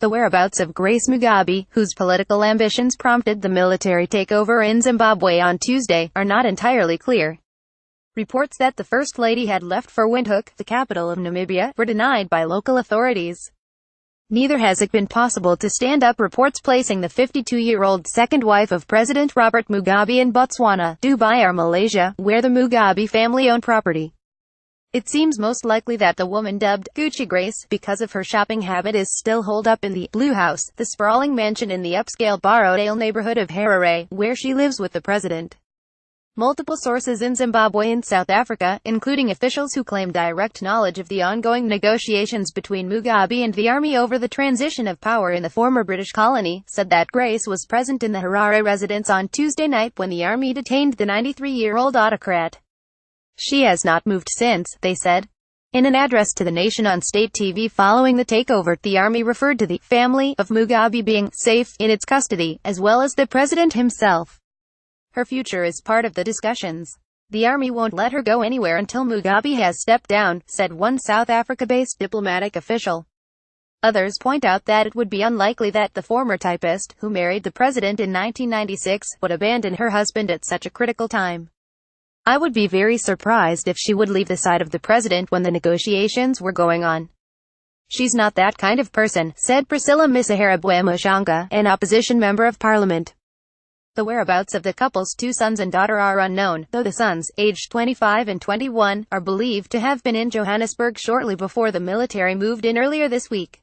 The whereabouts of Grace Mugabe, whose political ambitions prompted the military takeover in Zimbabwe on Tuesday, are not entirely clear. Reports that the First Lady had left for Windhoek, the capital of Namibia, were denied by local authorities. Neither has it been possible to stand up reports placing the 52-year-old second wife of President Robert Mugabe in Botswana, Dubai or Malaysia, where the Mugabe family owned property. It seems most likely that the woman dubbed Gucci Grace, because of her shopping habit, is still holed up in the Blue House, the sprawling mansion in the upscale Borrowdale neighborhood of Harare, where she lives with the president. Multiple sources in Zimbabwe and South Africa, including officials who claim direct knowledge of the ongoing negotiations between Mugabe and the army over the transition of power in the former British colony, said that Grace was present in the Harare residence on Tuesday night when the army detained the 93-year-old autocrat. She has not moved since, they said. In an address to the nation on state TV following the takeover, the army referred to the family of Mugabe being safe in its custody, as well as the president himself. Her future is part of the discussions. The army won't let her go anywhere until Mugabe has stepped down, said one South Africa-based diplomatic official. Others point out that it would be unlikely that the former typist, who married the president in 1996, would abandon her husband at such a critical time. I would be very surprised if she would leave the side of the president when the negotiations were going on. She's not that kind of person, said Priscilla Msahara-Bwemushanga, an opposition member of parliament. The whereabouts of the couple's two sons and daughter are unknown, though the sons, aged 25 and 21, are believed to have been in Johannesburg shortly before the military moved in earlier this week.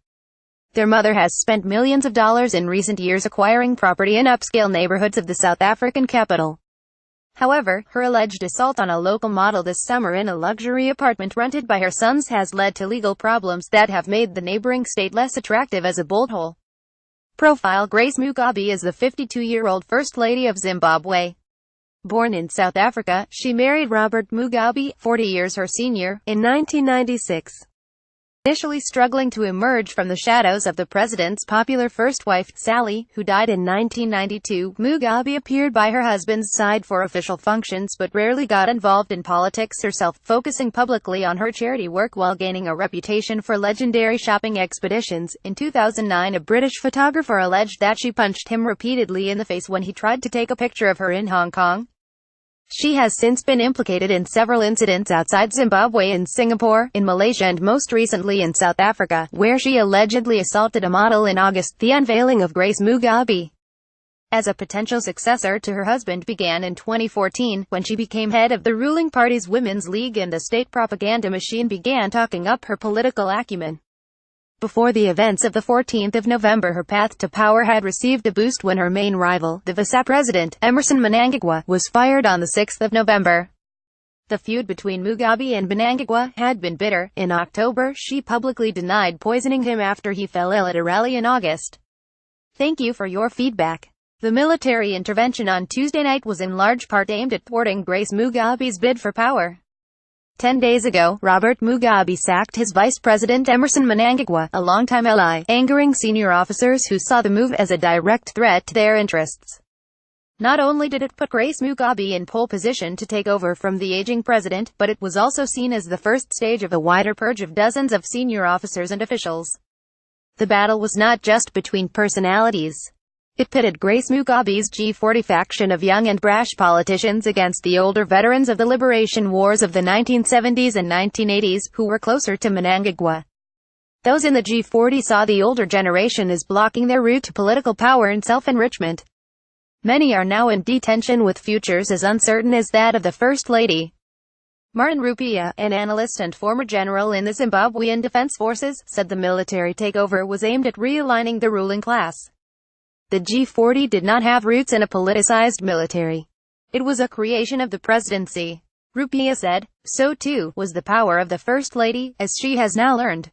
Their mother has spent millions of dollars in recent years acquiring property in upscale neighborhoods of the South African capital. However, her alleged assault on a local model this summer in a luxury apartment rented by her sons has led to legal problems that have made the neighboring state less attractive as a bolt hole. Profile: Grace Mugabe is the 52-year-old First Lady of Zimbabwe. Born in South Africa, she married Robert Mugabe, 40 years her senior, in 1996. Initially struggling to emerge from the shadows of the president's popular first wife, Sally, who died in 1992, Mugabe appeared by her husband's side for official functions but rarely got involved in politics herself, focusing publicly on her charity work while gaining a reputation for legendary shopping expeditions. In 2009, a British photographer alleged that she punched him repeatedly in the face when he tried to take a picture of her in Hong Kong. She has since been implicated in several incidents outside Zimbabwe, in Singapore, in Malaysia and most recently in South Africa, where she allegedly assaulted a model in August. The unveiling of Grace Mugabe as a potential successor to her husband began in 2014, when she became head of the ruling party's Women's League and the state propaganda machine began talking up her political acumen. Before the events of the 14th of November, her path to power had received a boost when her main rival, the vice president, Emmerson Mnangagwa, was fired on the 6th of November. The feud between Mugabe and Mnangagwa had been bitter. In October, she publicly denied poisoning him after he fell ill at a rally in August. Thank you for your feedback. The military intervention on Tuesday night was in large part aimed at thwarting Grace Mugabe's bid for power. 10 days ago, Robert Mugabe sacked his vice president Emmerson Mnangagwa, a longtime ally, angering senior officers who saw the move as a direct threat to their interests. Not only did it put Grace Mugabe in pole position to take over from the aging president, but it was also seen as the first stage of a wider purge of dozens of senior officers and officials. The battle was not just between personalities. It pitted Grace Mugabe's G40 faction of young and brash politicians against the older veterans of the liberation wars of the 1970s and 1980s, who were closer to Mnangagwa. Those in the G40 saw the older generation as blocking their route to political power and self-enrichment. Many are now in detention with futures as uncertain as that of the First Lady. Martin Rupia, an analyst and former general in the Zimbabwean Defense Forces, said the military takeover was aimed at realigning the ruling class. The G40 did not have roots in a politicized military. It was a creation of the presidency. Rupia said, so too was the power of the First Lady, as she has now learned.